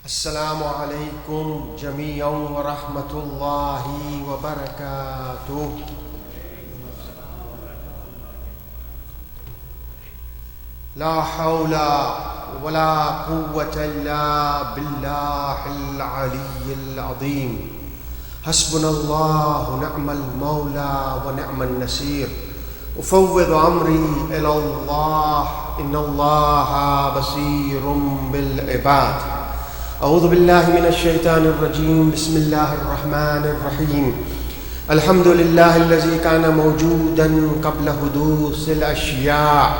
السلام عليكم جميعا ورحمة الله وبركاته. لا حول ولا قوة إلا بالله العلي العظيم. حسبنا الله نعم المولى ونعم النصير. أفوض أمري إلى الله إن الله بصير بالعباد. أعوذ بالله من الشيطان الرجيم. بسم الله الرحمن الرحيم. الحمد لله الذي كان موجودا قبل حدوث الأشياء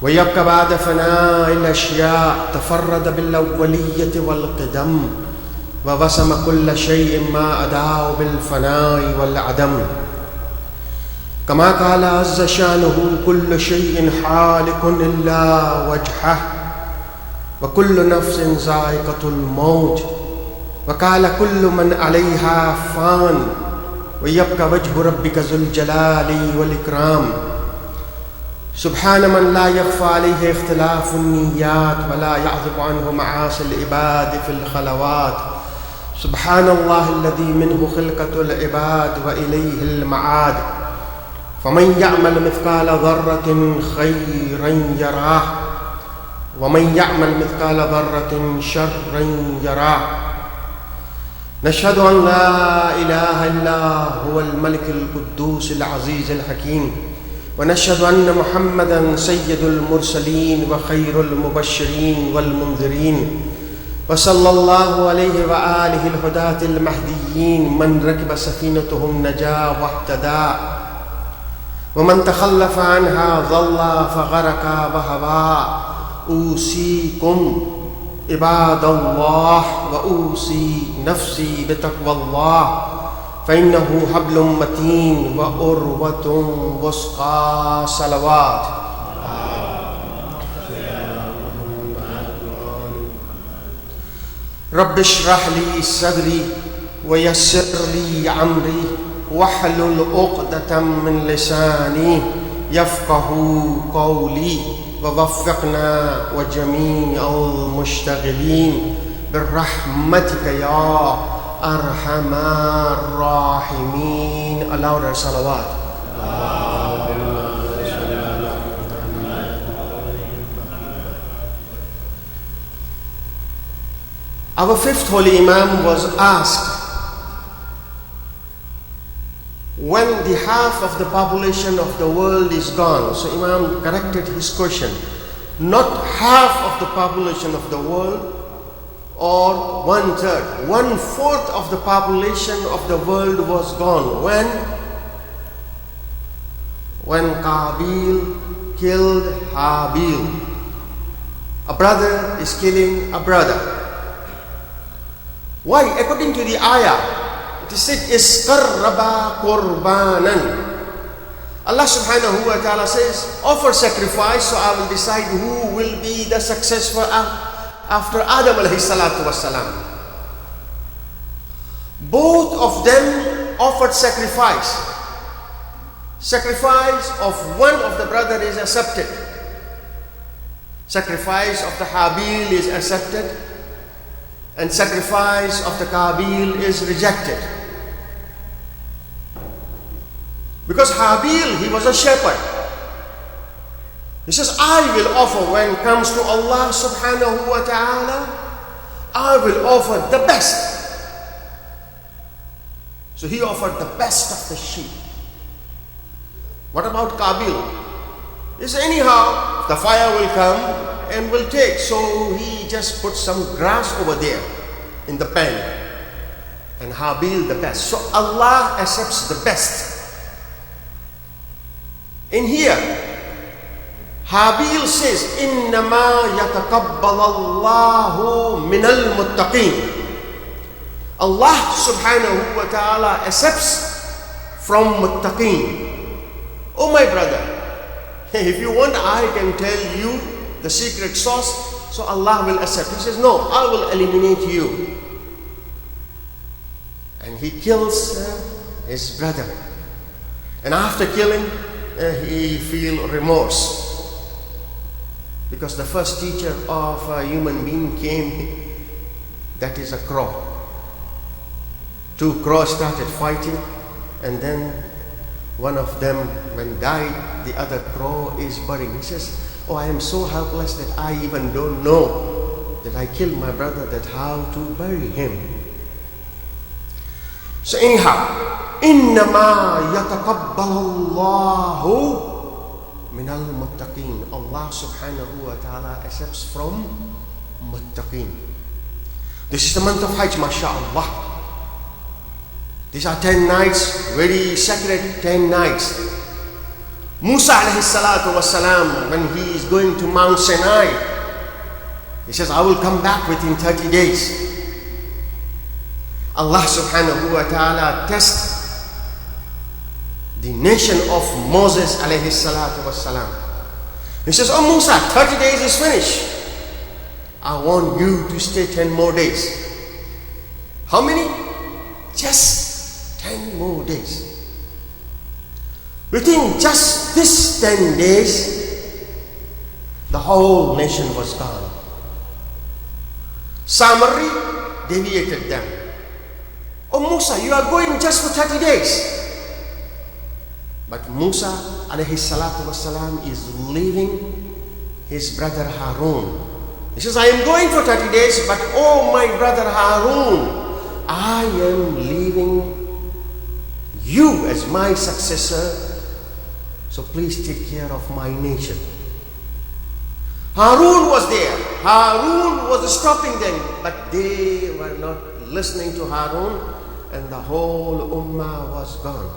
ويبقى بعد فناء الأشياء. تفرد بالأولية والقدم ووسم كل شيء ما أداه بالفناء والعدم. كما قال عز شانه: كل شيء حالك إلا وجهه وكل نفس ذائقة الموت. وقال: كل من عليها فان ويبقى وجه ربك ذو الجلال والإكرام. سبحان من لا يخفى عليه اختلاف النيات ولا يعزب عنه معاصي العباد في الخلوات. سبحان الله الذي منه خلقة العباد وإليه المعاد. فمن يعمل مثقال ذرة خيرا يراه ومن يعمل مثقال ذرة شرا يراه. نشهد أن لا إله إلا هو الملك القدوس العزيز الحكيم. ونشهد أن محمدا سيد المرسلين وخير المبشرين والمنذرين. وصلى الله عليه وآله الهداة المهديين من ركب سفينتهم نجا واهتدى ومن تخلف عنها ضل فغرق وهوى. أوصيكم عباد الله وأوصي نفسي بتقوى الله فإنه حبل متين وعروة وثقى. صلوات. رب اشرح لي صدري ويسر لي أمري واحلل عقدة من لساني يفقه قولي. ووفقنا وجميع المشتغلين برحمتك يا أرحم الراحمين. الله صلوات. Our fifth holy Imam was asked when the half of the population of the world is gone. So Imam corrected his question. Not half of the population of the world or 1/3, 1/4 of the population of the world was gone. When Qabil killed Habil. A brother is killing a brother. Why? According to the ayah, it is said, Isqarraba qurbanan. Allah subhanahu wa ta'ala says, offer sacrifice, so I will decide who will be the successful after Adam alayhi salatu wassalam. Both of them offered sacrifice. Sacrifice of one of the brother is accepted. Sacrifice of the Habil is accepted. And sacrifice of the Qabil is rejected. Because Habil, he was a shepherd. He says, I will offer, when it comes to Allah subhanahu wa ta'ala, I will offer the best. So he offered the best of the sheep. What about Qabil? He said, anyhow, the fire will come and will take. So he just put some grass over there in the pan. And Habil the best. So Allah accepts the best. In here, Habil says, إِنَّمَا يَتَقَبَّلَ اللَّهُ مِنَ الْمُتَّقِينَ. Allah subhanahu wa ta'ala accepts from muttaqeen. Oh my brother, if you want, I can tell you the secret sauce, so Allah will accept. He says, no, I will eliminate you. And he kills his brother. And after killing, he feels remorse. Because the first teacher of a human being came that is a crow. Two crows started fighting, and then one of them, when died, the other crow is buried. He says, oh, I am so helpless that I even don't know that I killed my brother, that how to bury him. So anyhow, إِنَّمَا يَتَقَبَّلَ اللَّهُ مِنَ الْمُتَّقِينَ. Allah subhanahu wa ta'ala accepts from muttaqeen. This is the month of Hajj, mashallah. These are 10 nights, very sacred 10 nights. Musa alayhi salatu wasalam, when he is going to Mount Sinai, he says, I will come back within 30 days. Allah subhanahu wa ta'ala tests the nation of Moses alayhi salatu wasalam. He says, oh Musa, 30 days is finished. I want you to stay 10 more days. How many? Just 10 more days. Within just this 10 days, the whole nation was gone. Samari deviated them. Oh Musa, you are going just for 30 days. But Musa alayhi salatu wasalam is leaving his brother Harun. He says, I am going for 30 days, but oh my brother Harun, I am leaving you as my successor, so please take care of my nation. Harun was there. Harun was stopping them, but they were not listening to Harun, and the whole ummah was gone.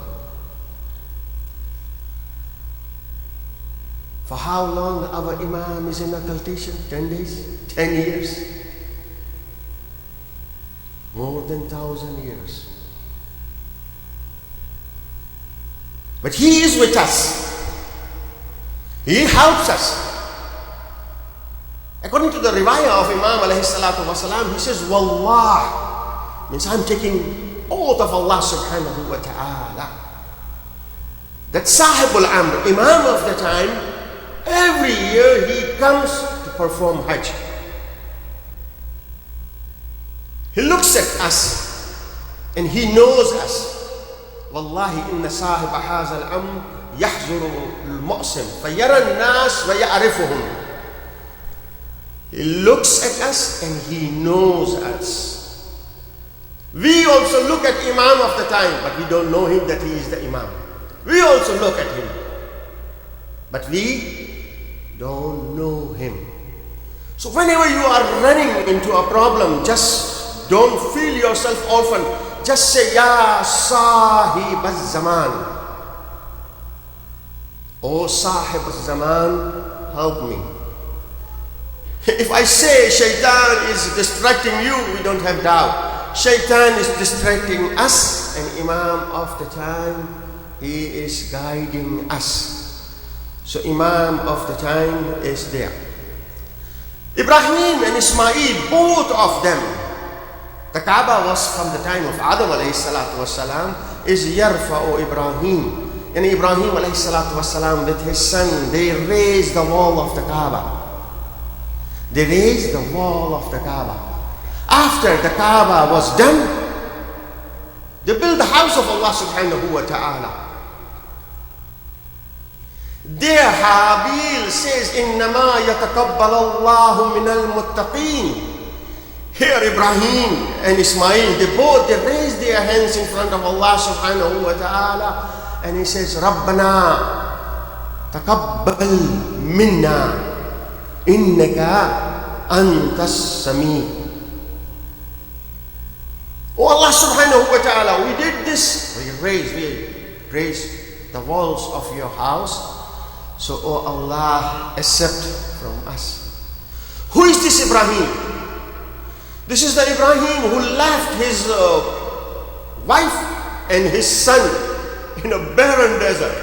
For how long our Imam is in occultation? 10 days? 10 years? More than 1,000 years. But he is with us. He helps us. According to the riwayah of Imam alayhi salatu wasalam, he says, Wallah, means I'm taking oath of Allah subhanahu wa ta'ala, that Sahibul Amr, Imam of the time, every year he comes to perform Hajj. He looks at us and he knows us. Wallahi inna sahib hadha al-amr yahzuru al-mu'sim fayara an-nas wa ya'rifuhum. He looks at us and he knows us. We also look at Imam of the time, but we don't know him that he is the Imam. We also look at him, but we don't know him. So whenever you are running into a problem, just don't feel yourself orphan. Just say, Ya Sahib al-Zaman. Oh Sahib al-Zaman, help me. If I say Shaitan is distracting you, we don't have doubt. Shaitan is distracting us, and Imam of the time, he is guiding us. So Imam of the time is there. Ibrahim and Ismail, both of them, the Kaaba was from the time of Adam alayhi salatu wasalam, is Yarfa'u Ibrahim. And Ibrahim alayhi salatu wasalam with his son, they raised the wall of the Kaaba. They raised the wall of the Kaaba. After the Kaaba was done, they built the house of Allah subhanahu wa ta'ala. There Habil says, إِنَّمَا يَتَقَبَّلَ اللَّهُ مِنَ الْمُتَّقِينَ. Here Ibrahim and Ismail, they raised their hands in front of Allah subhanahu wa ta'ala, and he says, رَبَّنَا تَقَبَّلْ مِنَّا إِنَّكَ أَنْتَ السَّمِيعُ. Oh Allah subhanahu wa ta'ala, we did this. We raised the walls of your house. So, oh Allah, accept from us. Who is this Ibrahim? This is the Ibrahim who left his wife and his son in a barren desert.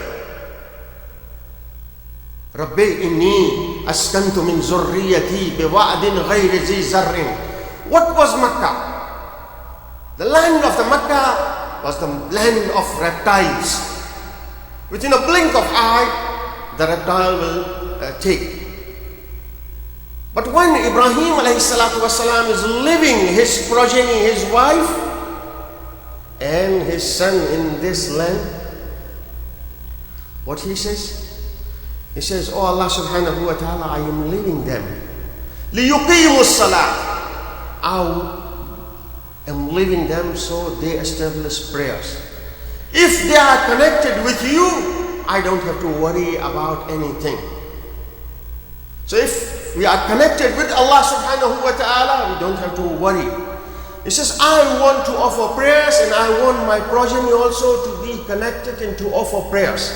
Rabbi inni askantu min zurriyati biwa'din ghayri zi zarrin. What was Makkah? The land of the Makkah was the land of reptiles. Within a blink of eye, the reptile will take. But when Ibrahim alayhi salatu wasalam is leaving his progeny, his wife and his son in this land, what he says? He says, "Oh Allah subhanahu wa ta'ala, I am leaving them. لِيُقِيمُوا الصَّلَاةِ I am leaving them so they establish prayers. If they are connected with you, I don't have to worry about anything." So if we are connected with Allah subhanahu wa ta'ala, we don't have to worry. He says, I want to offer prayers and I want my progeny also to be connected and to offer prayers.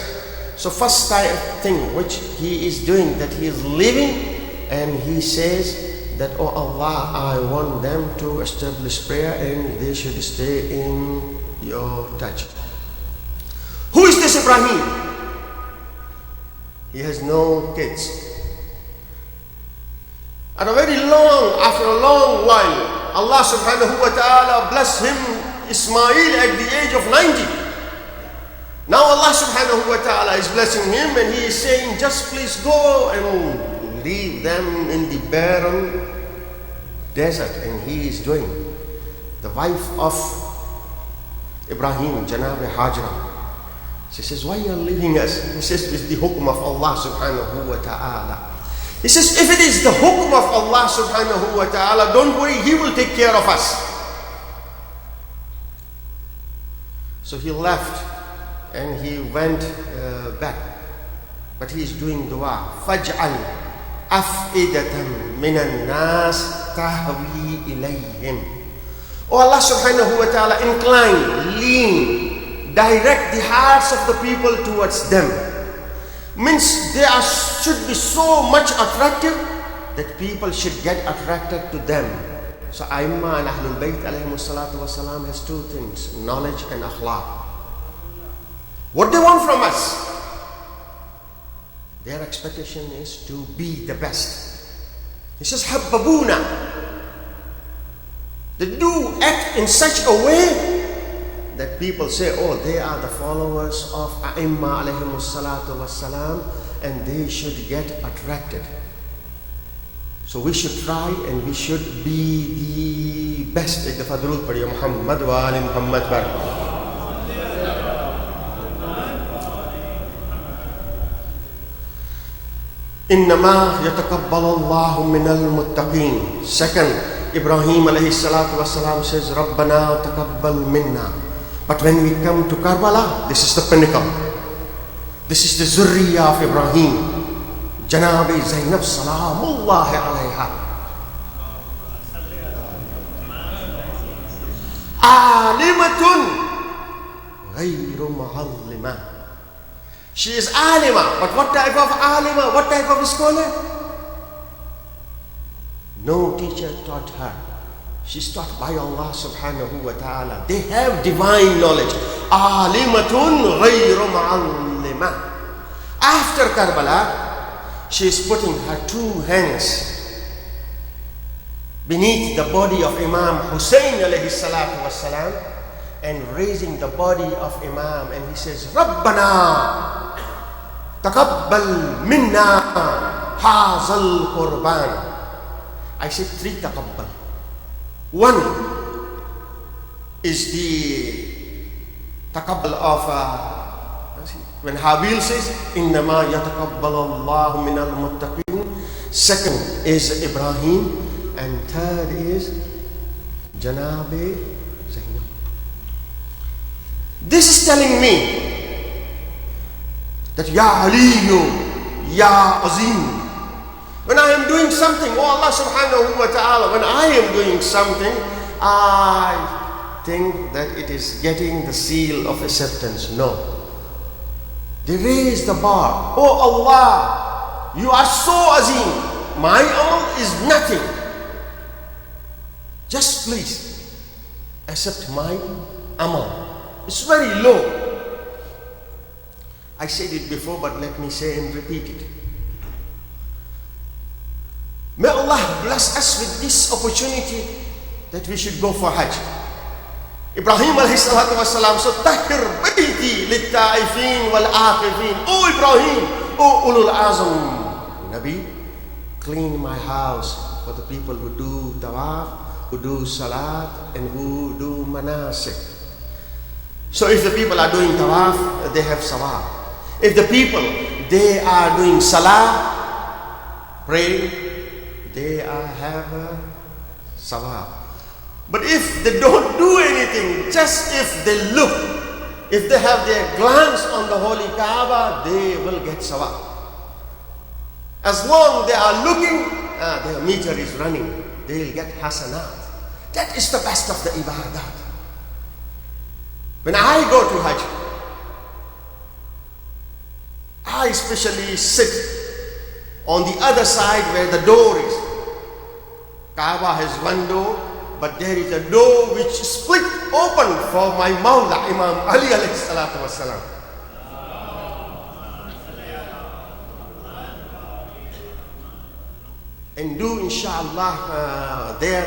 So first thing which he is doing, that he is leaving and he says that, "Oh Allah, I want them to establish prayer and they should stay in your touch." Who is this Ibrahim? He has no kids. After a long while, Allah subhanahu wa ta'ala blessed him Ismail at the age of 90. Now Allah subhanahu wa ta'ala is blessing him and he is saying, "Just please go and leave them in the barren desert." And he is doing. The wife of Ibrahim, Janab Hajra, she says, "Why are you leaving us?" He says, "With the hukm of Allah subhanahu wa ta'ala." He says, "If it is the hukm of Allah subhanahu wa ta'ala, don't worry, He will take care of us." So he left and he went back. But he is doing dua. فَاجْعَلْ أَفْئِدَةً مِنَ النَّاسِ تَهْوِي إِلَيْهِمْ. Oh Allah subhanahu wa ta'ala, incline, lean, direct the hearts of the people towards them. Means they should be so much attractive that people should get attracted to them. So Aimma and Ahlul Bayt alayhimu salatu wasalam has two things: knowledge and akhlaq. What they want from us? Their expectation is to be the best. He says, "Habbabuna." They do act in such a way that people say, "Oh, they are the followers of Aimma alayhimu salatu wassalam, and they should get attracted." So we should try and we should be the best. Ek dafa durood padhiye Muhammad wa ali Muhammad par. Innama yataqabbalallahu minal muttaqin. Second, Ibrahim alayhi salatu wassalam says, "Rabbana taqabbal minna." But when we come to Karbala, this is the pinnacle. This is the zurriya of Ibrahim. Janabi Zainab salamullahi alayha. Alimatun ghayru mu'allima. She is alima, but what type of alima? What type of scholar? No teacher taught her. She's taught by Allah subhanahu wa ta'ala. They have divine knowledge. Alimatun ghayru mu'allima. After Karbala, she is putting her two hands beneath the body of Imam Hussein alayhi salatu wassalam and raising the body of Imam, and he says, "Rabbana taqabbal minna hazal qurban." I said three taqabbal. One is the taqabbal of when Habil says, "Innama yataqabbalallahu minal muttaqin." Second is Ibrahim, and third is Janabe Zainab. This is telling me that Ya Aliyu, Ya Azim. When I am doing something, oh Allah subhanahu wa ta'ala, when I am doing something, I think that it is getting the seal of acceptance. No. They raise the bar. Oh Allah, you are so azim. My amal is nothing. Just please accept my amal. It's very low. I said it before, but let me say and repeat it. May Allah bless us with this opportunity that we should go for Hajj. Ibrahim alayhi salatu wassalam said, "Tahhir bayti lit-ta'ifin wal-aqifin." Oh Ibrahim, oh Ulul Azam Nabi, clean my house for the people who do tawaf, who do salat, and who do manasik. So if the people are doing tawaf, they have sawab. If the people, they are doing salah, praying, they have sawab. But if they don't do anything, just if they look, if they have their glance on the holy Kaaba, they will get sawab. As long they are looking, their meter is running, they will get hasanat. That is the best of the ibadat. When I go to Hajj, I especially sit on the other side where the door is. Kaaba has one door, but there is a door which split open for my Mawla, Imam Ali alayhi salatu wassalam. And do inshallah there,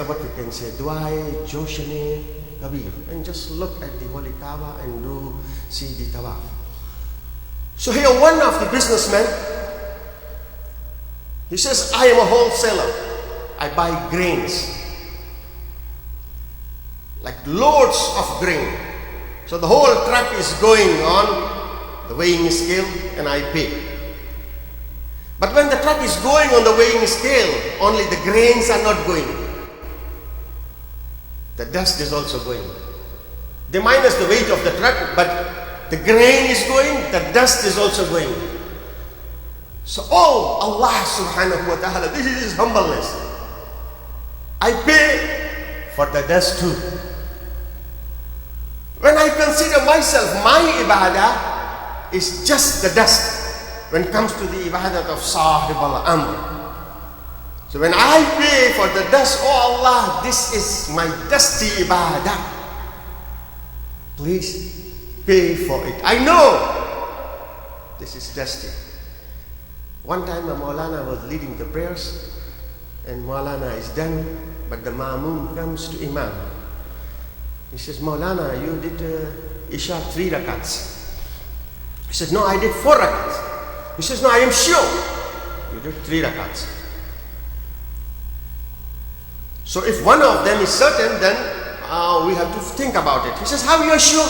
what we can say, Duai, Joshani, Kabir, and just look at the Holy Kaaba and do see the Tawaf. So here one of the businessmen, he says, I am a wholesaler. I buy grains, like loads of grain. So the whole truck is going on the weighing scale and I pay. But when the truck is going on the weighing scale, only the grains are not going. The dust is also going. They minus the weight of the truck, but the grain is going, the dust is also going. So, oh, Allah subhanahu wa ta'ala, this is His humbleness. I pay for the dust too. When I consider myself, my ibadah is just the dust when it comes to the ibadat of Sahib al-Amr. So when I pay for the dust, oh Allah, this is my dusty ibadah. Please pay for it. I know this is dusty. One time a Maulana was leading the prayers and Maulana is done, but the Ma'mun comes to Imam. He says, Maulana, you did Isha 3 rakats. He says, no, I did 4 rakats. He says, no, I am sure you did 3 rakats. So if one of them is certain, then we have to think about it. He says, how you are sure?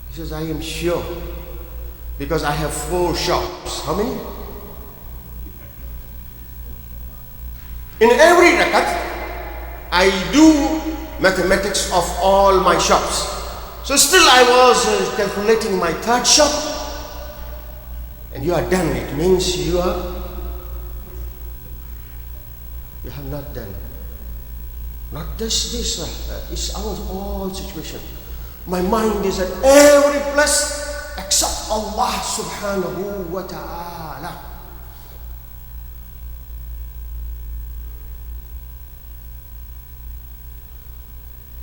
He says, I am sure because I have 4 shops. How many? In every rakat, I do mathematics of all my shops. So still I was calculating my 3rd shop. And you are done. It means you have not done. Not this, it's our all situation. My mind is at every place except Allah subhanahu wa ta'ala.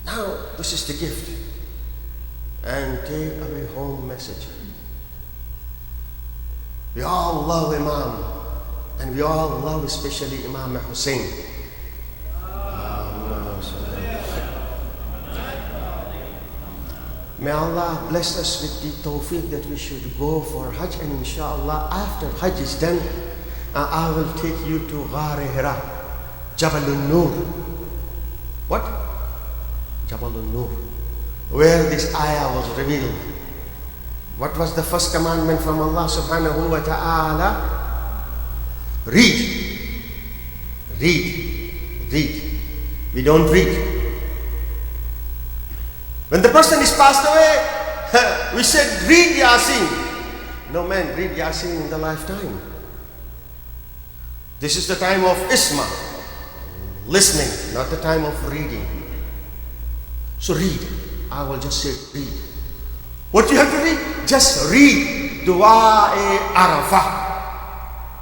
Now, this is the gift. And take away home message. We all love Imam, and we all love especially Imam Hussein. May Allah bless us with the tawfiq that we should go for Hajj, and inshallah after Hajj is done, I will take you to Ghar Hira, Jabal Nur. What? Jabal Nur, where this ayah was revealed. What was the first commandment from Allah subhanahu wa ta'ala? Read. Read. Read. We don't read. When the person is passed away, we said, read Yasin. No man, read Yasin in the lifetime. This is the time of Isma, listening, not the time of reading. So read. I will just say read. What do you have to read? Just read Du'a-e Arafah.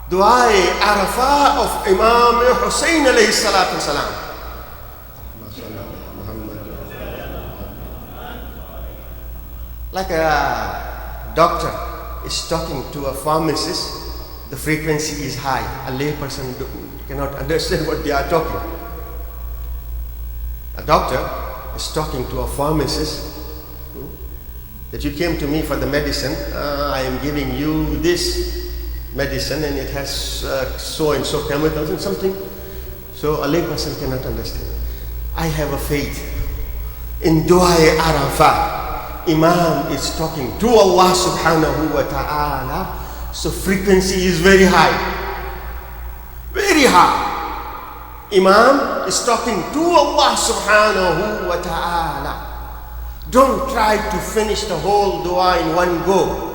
Du'a-e Arafah of Imam Hussein alayhi salatu wasalam. Like a doctor is talking to a pharmacist, the frequency is high. A layperson cannot understand what they are talking. A doctor is talking to a pharmacist, that you came to me for the medicine, I am giving you this. medicine and it has so and so chemicals and something. So a layperson cannot understand. I have a faith. In Dua Arafah, Imam is talking to Allah subhanahu wa ta'ala. So frequency is very high. Very high. Imam is talking to Allah subhanahu wa ta'ala. Don't try to finish the whole dua in one go.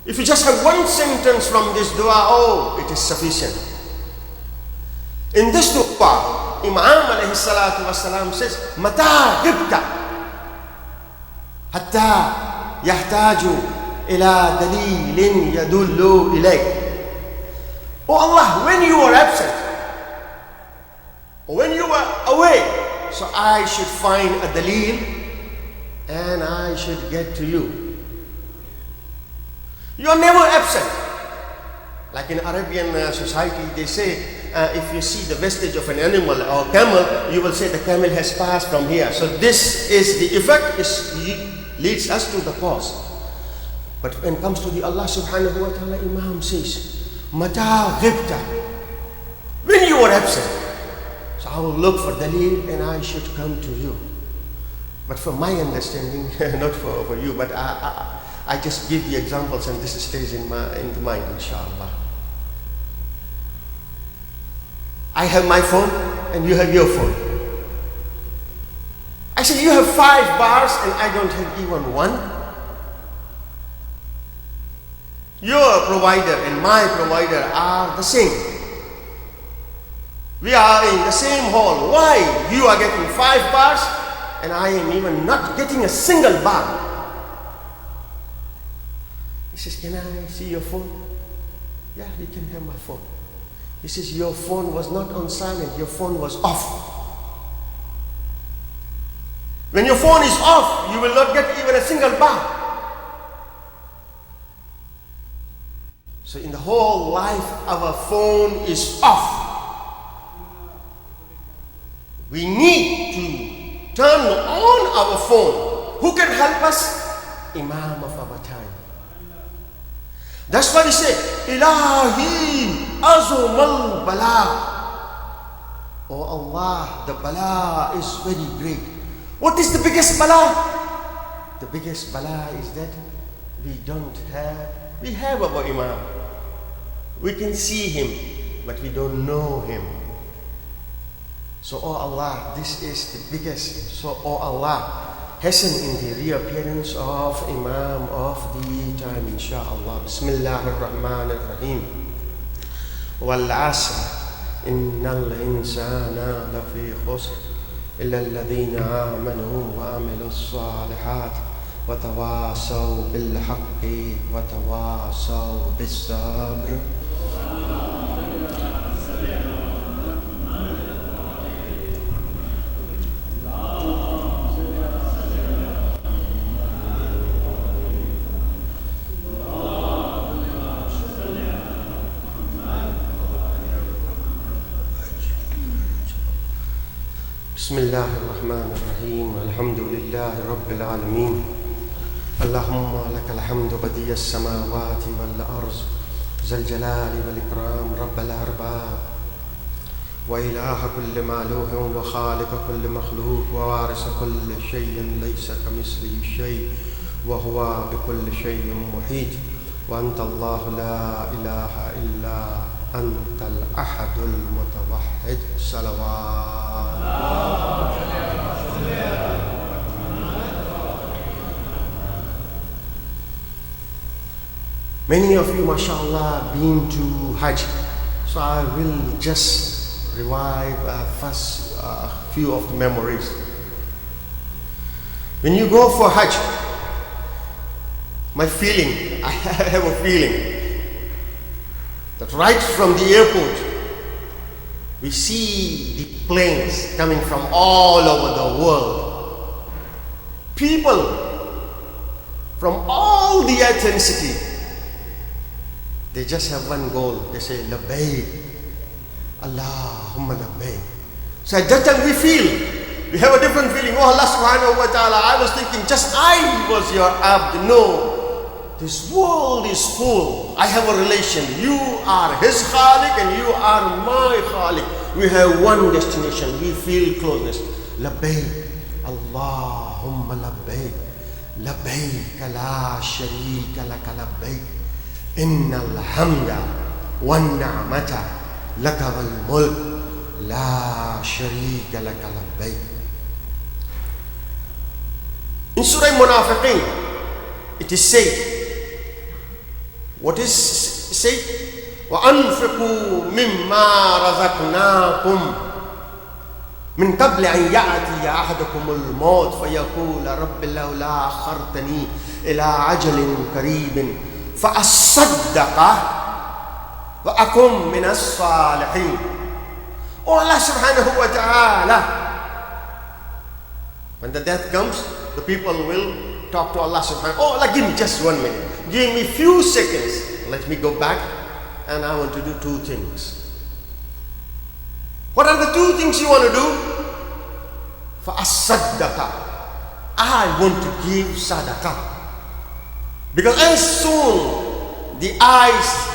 If you just have one sentence from this dua, it is sufficient. In this dua, Imam alayhi salatu wasalam says, Mata ghibta hatta yahtaju ila dalilin yadullu ilayk. Oh Allah, when you are absent, or when you are away, so I should find a dalil and I should get to you. You are never absent. Like in Arabian society, they say, if you see the vestige of an animal or camel, you will say the camel has passed from here. So this is the effect, leads us to the cause. But when it comes to the Allah subhanahu wa ta'ala, Imam says, Mata ghibta, when you are absent, so I will look for dalil and I should come to you. But from my understanding, not for you, but I just give the examples and this stays in the mind, inshallah. I have my phone and you have your phone. I say you have 5 bars and I don't have even one. Your provider and my provider are the same. We are in the same hall. Why? You are getting 5 bars and I am even not getting a single bar. He says, can I see your phone? Yeah, you can have my phone. He says, your phone was not on silent, your phone was off. When your phone is off, you will not get even a single bar. So in the whole life, our phone is off. We need to turn on our phone. Who can help us? Imam of our time. That's why he said, Ilahi azumal bala. Oh Allah, the bala is very great. What is the biggest bala? The biggest bala is that we have our Imam. We can see him, but we don't know him. So, oh Allah, this is the biggest. So, oh Allah, hasten in the reappearance of Imam of the time, inshaAllah. Bismillah ar-Rahman ar-Rahim. Wal-asr, innal insana lafi khusr, illa alladhina amanu wa amilu s-salihat, wa tawasaw bil-haqqi, wa tawasaw bis-sabr. بسم الله الرحمن الرحيم الحمد لله رب العالمين اللهم لك الحمد بديع السماوات والأرض ذا الجلال والإكرام رب الأرباب وإله كل مالوه وخالق كل مخلوق ووارث كل شيء ليس كمثله شيء وهو بكل شيء محيط وأنت الله لا إله إلا أنت الأحد المتوحد صلوات. Many of you, mashallah, been to Hajj. So I will just revive first a few of the memories. When you go for Hajj, my feeling, I have a feeling that right from the airport, we see the planes coming from all over the world. People from all the ethnicity, they just have one goal. They say, Labbaik, Allahumma Labbaik. So at that time we have a different feeling. Oh Allah subhanahu wa ta'ala, I was thinking just I was your abd. No. this world is full. I have a relation. You are his Khaliq and you are my Khaliq. We have one destination. We feel closeness. Labbaik, Allahumma labbaik. Labbaik la sharika laka labbaik. Innal hamda wan ni'mata laka wal mulk la sharika laka labbaik. In Surah Munafiqeen, it is said, what is said? وَأَنْفِقُوا مِمَّا رَزَقْنَاكُمْ مِنْ قَبْلِ أَنْ يَأْتِيَ أَحَدَكُمُ الْمَوْتُ فَيَقُولَ رَبِّ لَوْلَا أَخَّرْتَنِي إِلَى أَجَلٍ قَرِيبٍ فَأَصَّدَّقَ وَأَكُنْ مِنَ الصَّالِحِينَ. Oh Allah subhanahu wa ta'ala, when the death comes, the people will talk to Allah subhanahu wa ta'ala. Oh Allah, give me just 1 minute. Give me few seconds. Let me go back and I want to do 2 things. What are the 2 things you want to do? فَأَصَّدَّقَ, I want to give sadaqah. Because as soon the eyes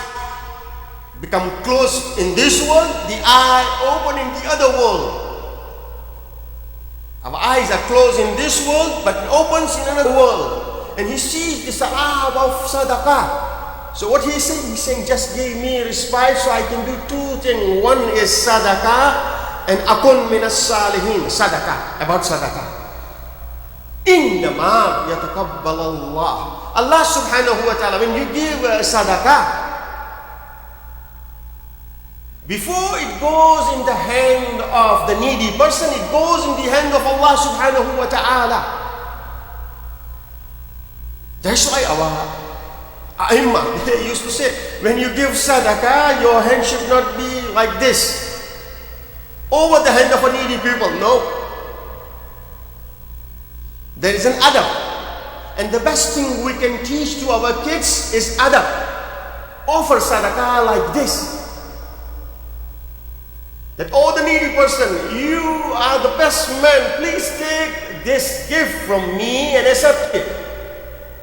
become closed in this world, the eye open in the other world. Our eyes are closed in this world, but it opens in another world. And he sees the sa'ab of sadaqah. So what he's saying, just give me respite so I can do 2 things. One is sadaqah and akun minas salihin. Sadaqah, about sadaqah. Innama yataqabbalallah. Allah subhanahu wa ta'ala, when you give sadaqah, before it goes in the hand of the needy person, it goes in the hand of Allah subhanahu wa ta'ala. That's why our A'immah, they used to say, when you give sadaqah, your hand should not be like this, over the hand of a needy people. No. There is an adab. And the best thing we can teach to our kids is adab. Offer sadaqah like this. That, oh, the needy person, you are the best man, please take this gift from me and accept it.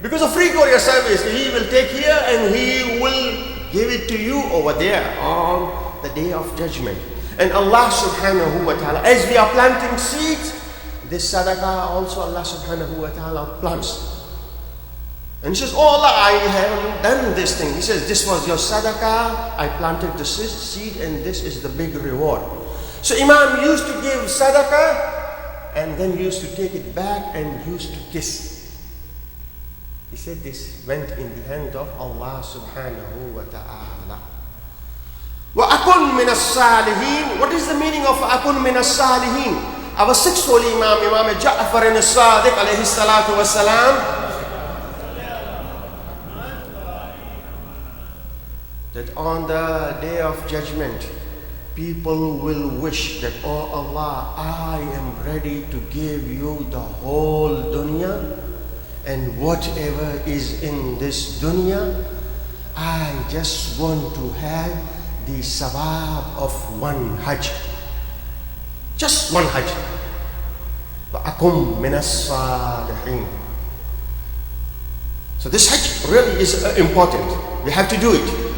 Because of free courier service, he will take here and he will give it to you over there on the day of judgment. And Allah subhanahu wa ta'ala, as we are planting seeds, this sadaqah also Allah subhanahu wa ta'ala plants. And he says, oh Allah, I haven't done this thing. He says, this was your sadaqah, I planted the seed and this is the big reward. So Imam used to give sadaqah and then used to take it back and used to kiss. He said this went in the hand of Allah subhanahu wa ta'ala. وَأَكُنْ مِنَ الصَّالِحِينَ. What is the meaning of أَكُنْ مِنَ الصَّالِحِينَ? Our 6th holy Imam, Imam Ja'far al-Sadiq alayhi salatu wa salam, that on the day of judgment, people will wish that, oh Allah, I am ready to give you the whole dunya and whatever is in this dunya. I just want to have the sawab of 1 hajj. Just 1 hajj. وَأَكُمْ مِنَ الصَّالِحِينَ. So this hajj really is important. We have to do it.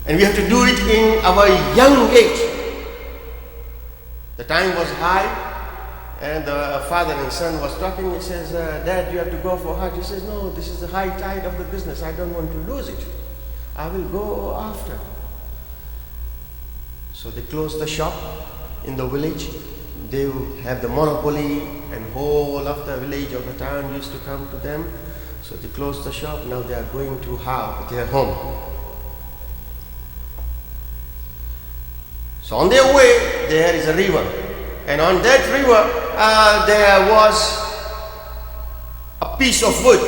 And we have to do it in our young age. The time was high. And the father and son was talking. He says, Dad, you have to go for Hajj. He says, no, this is the high tide of the business. I don't want to lose it. I will go after. So they closed the shop in the village. They have the monopoly and whole of the village of the town used to come to them. So they closed the shop. Now they are going to their home. So on their way, there is a river. And on that river, there was a piece of wood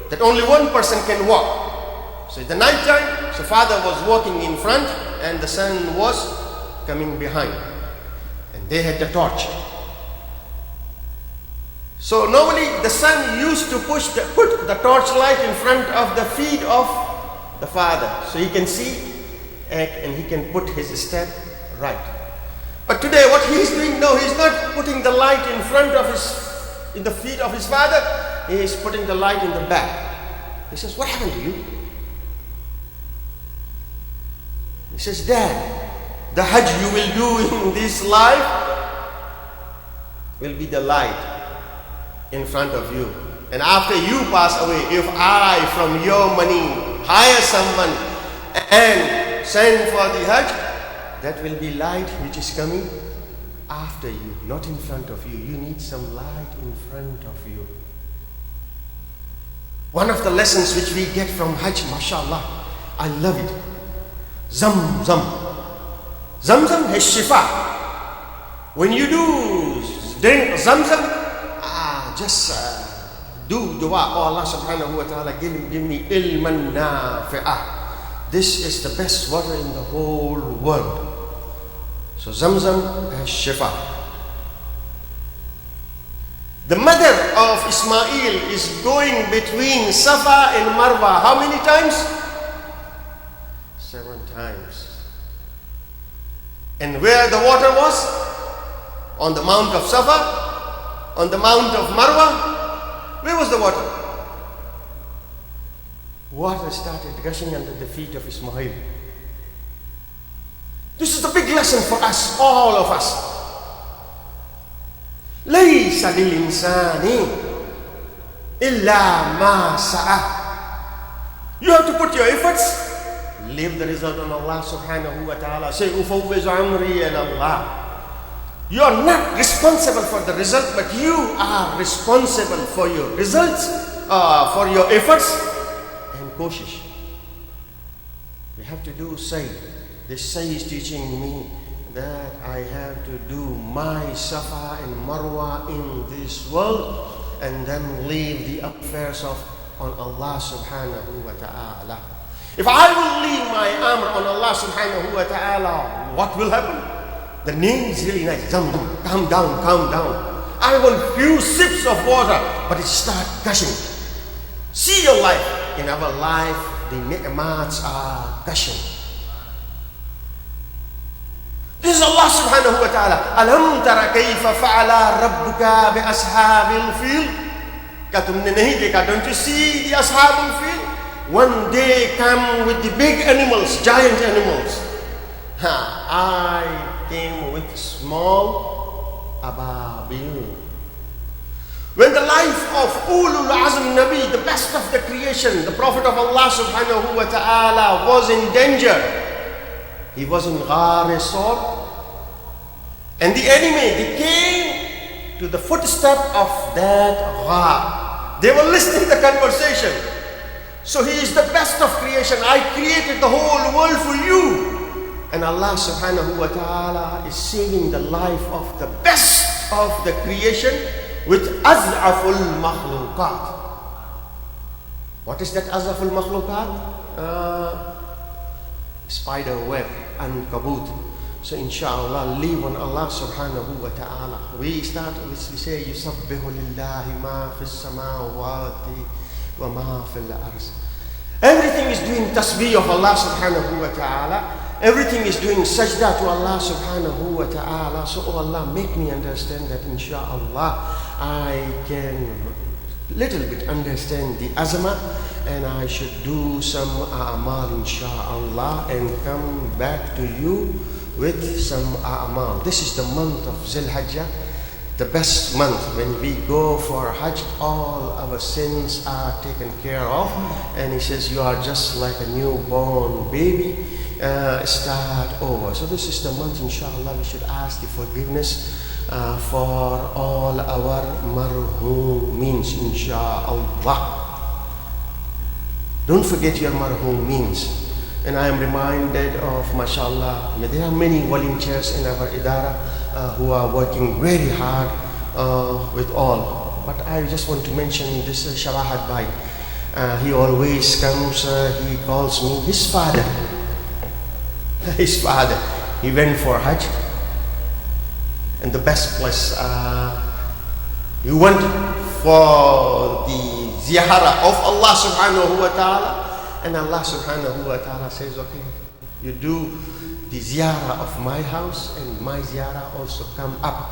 that only 1 person can walk. So at the night time, the father was walking in front and the son was coming behind. And they had the torch. So normally the son used to put the torchlight in front of the feet of the father, so he can see and he can put his step right. But today what he is doing now, he is not putting the light in front of the feet of his father, he is putting the light in the back. He says, what happened to you? He says, Dad, the Hajj you will do in this life will be the light in front of you. And after you pass away, if I from your money hire someone and send for the Hajj, that will be light which is coming after you, not in front of you. You need some light in front of you. One of the lessons which we get from Hajj, mashallah, I love it. Zamzam. Zamzam has shifa. When you do drink Zamzam, just do dua. Oh Allah subhanahu wa ta'ala, give me ilman nafi'ah. This is the best water in the whole world. So Zamzam has shifa. The mother of Ismail is going between Safa and Marwa. How many times? 7 times. And where the water was? On the mount of Safa? On the mount of Marwa? Where was the water? Water started gushing under the feet of Ismail. This is the big lesson for us, all of us. لَيْسَ لِلْإِنسَانِ إِلَّا مَا سَعَى. You have to put your efforts. Leave the result on Allah subhanahu wa ta'ala. Say, أُفَوِّزُ عَمْرِي إِلَى اللَّهِ. You are not responsible for the result, but you are responsible for your results, for your efforts and koshish. We have to do say. This say is teaching me that I have to do my Safa and Marwa in this world and then leave the affairs on Allah subhanahu wa ta'ala. If I will leave my amr on Allah subhanahu wa ta'ala, what will happen? The name is really nice. Calm down, calm down. I want few sips of water, but it starts gushing. See your life. In our life, the ni'mats are gushing. This is Allah subhanahu wa ta'ala. Alam tara kayfa fa'ala rabbuka bi ashabil fil? Kya tumne nahi dekha? Don't you see the ashabul fil? When they come with the big animals, giant animals. I came with small ababil. When the life of Ulul Azm Nabi, the best of the creation, the Prophet of Allah subhanahu wa ta'ala was in danger. He was in Ghar Sawr. And the enemy, they came to the footstep of that Ghar. They were listening to the conversation. So he is the best of creation. I created the whole world for you. And Allah subhanahu wa ta'ala is saving the life of the best of the creation with az'aful makhluqat. What is that az'aful makhluqat? Spider web, ankabut. So inshallah, live on Allah subhanahu wa ta'ala. We start with, we say, yusabbihu lillahi ma fis samawati wa ma fil ars. Everything is doing tasbih of Allah subhanahu wa ta'ala. Everything is doing sajda to Allah subhanahu wa ta'ala. So oh Allah, make me understand that inshallah I can little bit understand the azama, and I should do some a'mal inshallah and come back to you with some a'mal. This is the month of Zul Hijjah, the best month. When we go for Hajj, all our sins are taken care of. And he says, you are just like a newborn baby. Start over. So this is the month, inshallah, we should ask the forgiveness for all our marhumins, inshallah. Don't forget your marhumins. And I am reminded of, mashallah, there are many volunteers in our idara who are working very hard with all. But I just want to mention this Shawahat Bhai. He always comes, he calls me his father. His father. He went for Hajj. And the best place, he went for the ziyarah of Allah subhanahu wa ta'ala. And Allah subhanahu wa ta'ala says, okay, you do the ziyarah of my house and my ziyarah also come up.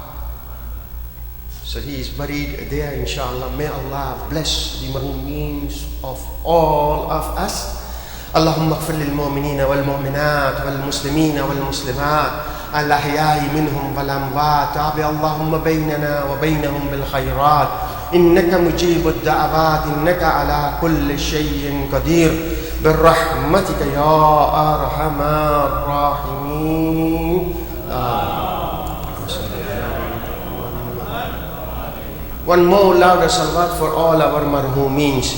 So he is buried there, inshallah. May Allah bless the marhumeens of all of us. اللهم اغفر للمؤمنين والمؤمنات والمسلمين والمسلمات الأحياء منهم والأموات. تابع اللهم بيننا وبينهم بالخيرات إنك مجيب الدعوات إنك على كل شيء قدير برحمتك يا أرحم الراحمين. One more louder salawat for all our marhumeens.